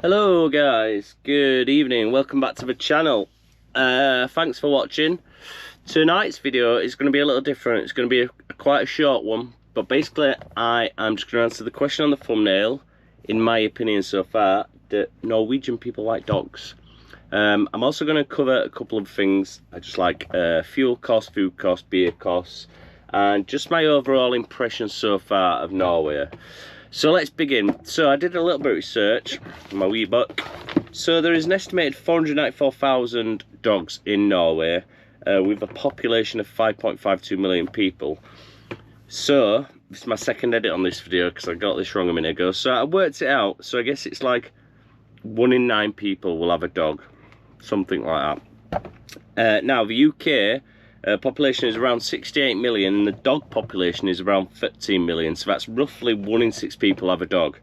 Hello guys, good evening, welcome back to the channel. Thanks for watching. Tonight's video is going to be a little different. It's going to be quite a short one, but basically I am just going to answer the question on the thumbnail. In my opinion so far, that Norwegian people like dogs. I'm also going to cover a couple of things, just like fuel costs, food costs, beer costs, and just my overall impression so far of Norway. So let's begin. So I did a little bit of research in my wee book. So there is an estimated 494,000 dogs in Norway, with a population of 5.52 million people. So this is my second edit on this video because I got this wrong a minute ago. So I worked it out. So I guess it's like 1 in 9 people will have a dog, something like that. Now the UK population is around 68 million and the dog population is around 13 million, so that's roughly 1 in 6 people have a dog.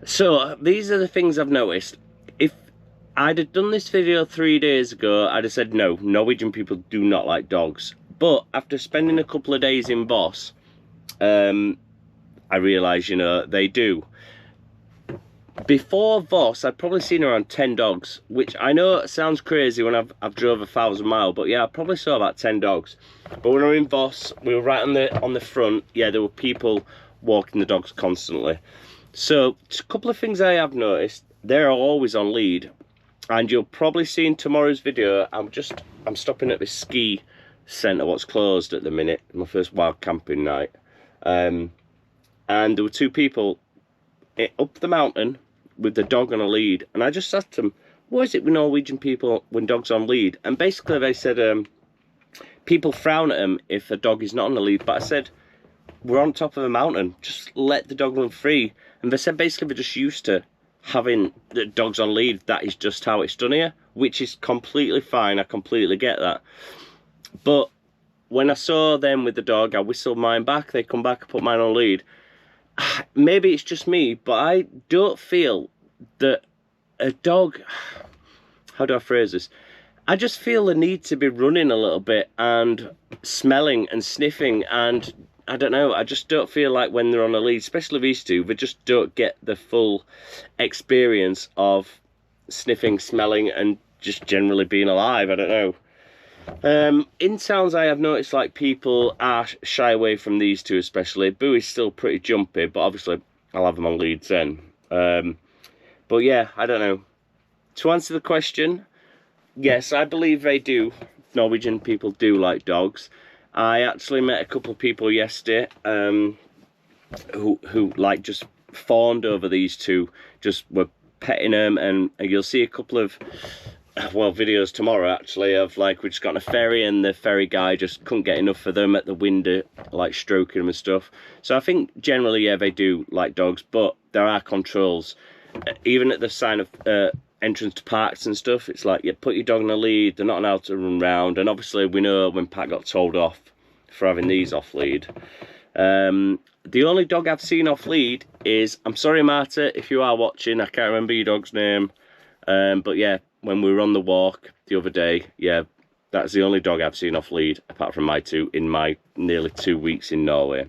So these are the things I've noticed. If I'd have done this video 3 days ago, I'd have said no, Norwegian people do not like dogs. But after spending a couple of days in Voss, I realised, you know, they do. Before Voss, I'd probably seen around 10 dogs, which I know sounds crazy when I've drove 1,000 miles, but yeah, I probably saw about 10 dogs. But when we were in Voss, we were right on the front. Yeah, there were people walking the dogs constantly. So just a couple of things I have noticed. They're always on lead, and you'll probably see in tomorrow's video. I'm stopping at this ski centre, what's closed at the minute. My first wild camping night, and there were 2 people up the mountain with the dog on a lead, and I just asked them, what is it with Norwegian people when dogs on lead? And basically they said people frown at them if a dog is not on the lead. But I said, we're on top of a mountain, just let the dog run free. And they said basically they're just used to having the dogs on lead. That is just how it's done here, which is completely fine. I completely get that. But when I saw them with the dog, I whistled mine back. They come back and put mine on lead. Maybe it's just me, but I don't feel that a dog, how do I phrase this? I just feel the need to be running a little bit and smelling and sniffing, and I don't know, I just don't feel like when they're on a lead, especially these 2, they just don't get the full experience of sniffing, smelling, and just generally being alive. I don't know. In towns I have noticed like people are shy away from these 2 especially. Boo is still pretty jumpy, but obviously I'll have them on leads then. But yeah, I don't know. To answer the question, yes, I believe they do. Norwegian people do like dogs. I actually met a couple of people yesterday who like just fawned over these 2, just were petting them, and you'll see a couple of videos tomorrow actually of like we just got on a ferry and the ferry guy just couldn't get enough of them at the window, like stroking them and stuff. So I think generally, yeah, they do like dogs, but there are controls. Even at the sign of entrance to parks and stuff, it's like, you put your dog on a lead, they're not allowed to run round. And obviously we know when Pat got told off for having these off lead. The only dog I've seen off lead is, I'm sorry Marta if you are watching, I can't remember your dog's name, but yeah, when we were on the walk the other day, yeah, that's the only dog I've seen off lead, apart from my 2, in my nearly 2 weeks in Norway.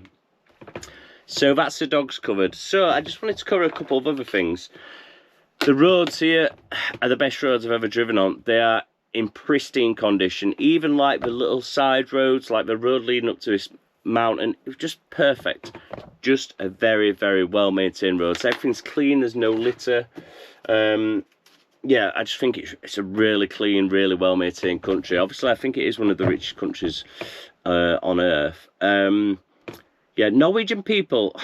So that's the dogs covered. So I just wanted to cover a couple of other things. The roads here are the best roads I've ever driven on. They are in pristine condition. Even like the little side roads, like the road leading up to this mountain, it was just perfect. Just a very, very well maintained road. So everything's clean, there's no litter. Yeah, I just think it's a really clean, really well-maintained country. Obviously, I think it is one of the richest countries on earth. Yeah, Norwegian people,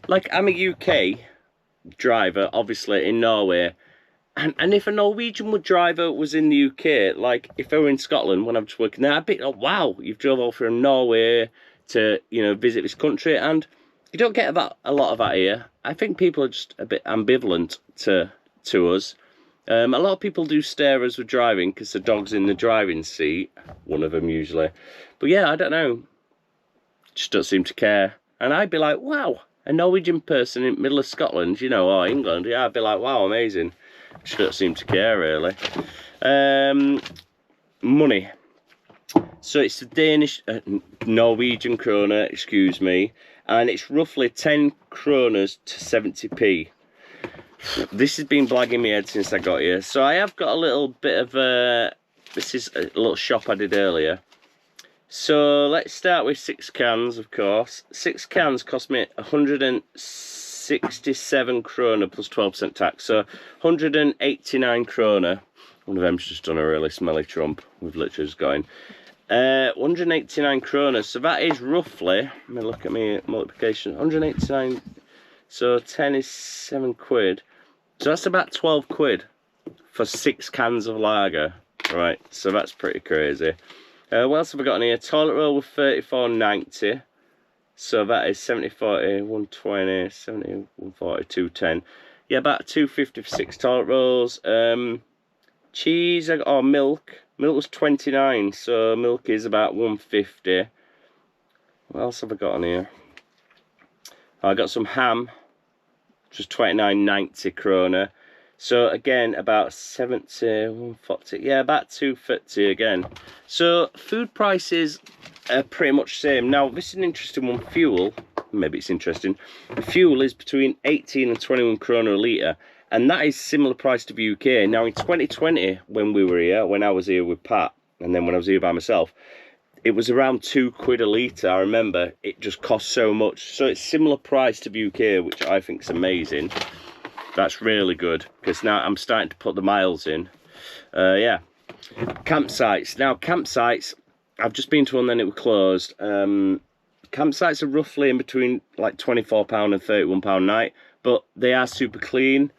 like, I'm a UK driver, obviously, in Norway. And if a Norwegian driver was in the UK, like, if I were in Scotland when I'm just working there, I'd be like, wow, you've drove all from Norway to, you know, visit this country. And you don't get a lot of that here. I think people are just a bit ambivalent to us. A lot of people do stare as we're driving because the dog's in the driving seat, one of them usually. But yeah, I don't know, just don't seem to care. And I'd be like, wow, a Norwegian person in the middle of Scotland, you know, or England, yeah, I'd be like, wow, amazing. Just don't seem to care really. Money. So it's the Danish, Norwegian krona, excuse me, and it's roughly 10 kronas to 70p. This has been blagging my head since I got here. So I have got a little bit of this is a little shop I did earlier. So let's start with 6 cans, of course. 6 cans cost me 167 krona plus 12% tax. So 189 krona. One of them's just done a really smelly trump. We've literally just got in. 189 krona. So that is roughly, let me look at my multiplication. 189, so 10 is 7 quid. So that's about 12 quid for 6 cans of lager. Right, so that's pretty crazy. What else have I got in here? Toilet roll with 34.90. So that is 70, 40, 120, 70, 140, 210. Yeah, about 250 for 6 toilet rolls. Cheese, or milk. Milk was 29, so milk is about 150. What else have I got on here? I got some ham, just 29.90 krona. So again, about 70, 140, yeah, about 250 again. So food prices are pretty much the same. Now, this is an interesting one. Fuel, maybe it's interesting. Fuel is between 18 and 21 krona a litre, and that is similar price to the UK. Now, in 2020, when we were here, when I was here with Pat, and then when I was here by myself, it was around 2 quid a litre. I remember it just cost so much. So it's similar price to the UK, which I think is amazing. That's really good, because now I'm starting to put the miles in. Yeah. Campsites. Now, campsites, I've just been to one, then it was closed. Campsites are roughly in between like £24 and £31 a night, but they are super clean.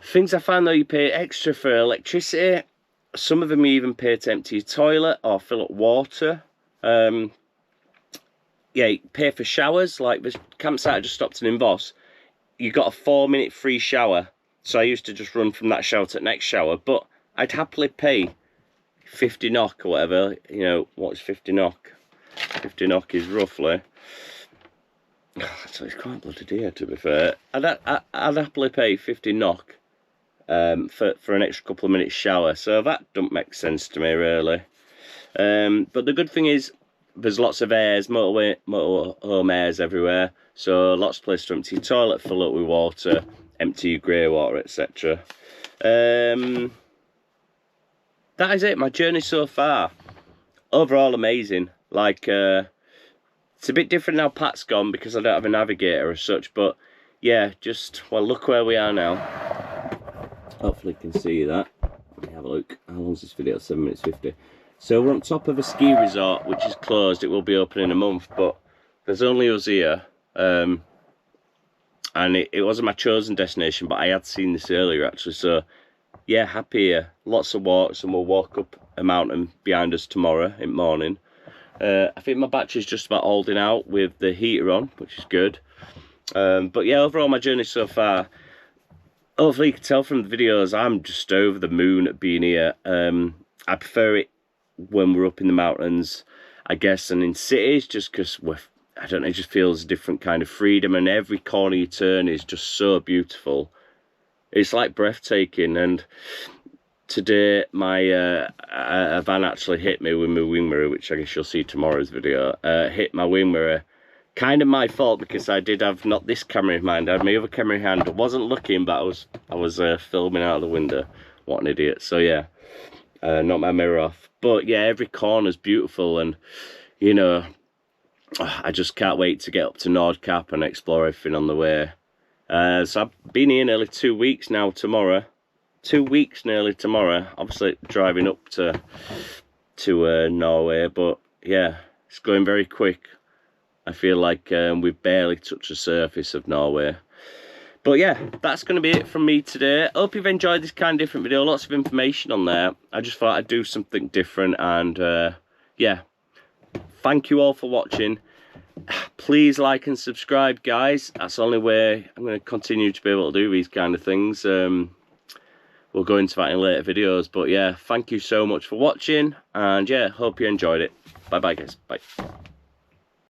Things I find though, you pay extra for electricity. Some of them you even pay to empty your toilet or fill up water. Yeah, you pay for showers. Like this campsite I just stopped in Voss, you got a 4-minute free shower. So I used to just run from that shower to the next shower, but I'd happily pay 50 NOK or whatever. You know, what is 50 NOK? 50 NOK is roughly, so it's quite bloody dear, to be fair. I'd happily pay 50 NOK for an extra couple of minutes shower. So that don't make sense to me, really. But the good thing is, there's lots of airs, motorhome airs everywhere. So lots of places to empty your toilet, fill up with water, empty your grey water, etc. That is it, my journey so far. Overall amazing. Like, it's a bit different now Pat's gone, because I don't have a navigator as such. But yeah, just, well, look where we are now. Hopefully you can see that. Let me have a look. How long is this video? 7 minutes 50. So we're on top of a ski resort, which is closed. It will be open in a month, but there's only us here. And it wasn't my chosen destination, but I had seen this earlier actually. So yeah, happy here. Lots of walks, and we'll walk up a mountain behind us tomorrow in the morning. I think my battery's just about holding out with the heater on, which is good. But yeah, overall my journey so far, hopefully you can tell from the videos, I'm just over the moon at being here. I prefer it when we're up in the mountains, I guess, and in cities, just because I don't know, it just feels a different kind of freedom, and every corner you turn is just so beautiful. It's like breathtaking. And today my a van actually hit me with my wing mirror, which I guess you'll see tomorrow's video. Hit my wing mirror. Kind of my fault, because I did have not this camera in mind, I had my other camera in hand. I wasn't looking, but I was filming out of the window. What an idiot. So yeah, knocked my mirror off. But yeah, every corner's beautiful, and you know, I just can't wait to get up to Nordkapp and explore everything on the way. So I've been here nearly 2 weeks now tomorrow. 2 weeks nearly tomorrow. Obviously driving up to Norway, but yeah, it's going very quick. I feel like we've barely touched the surface of Norway. But yeah, that's going to be it from me today. Hope you've enjoyed this kind of different video. Lots of information on there. I just thought I'd do something different, and yeah, thank you all for watching. Please like and subscribe, guys. That's the only way I'm going to continue to be able to do these kind of things. We'll go into that in later videos, but yeah, thank you so much for watching, and yeah, hope you enjoyed it. Bye bye, guys. Bye.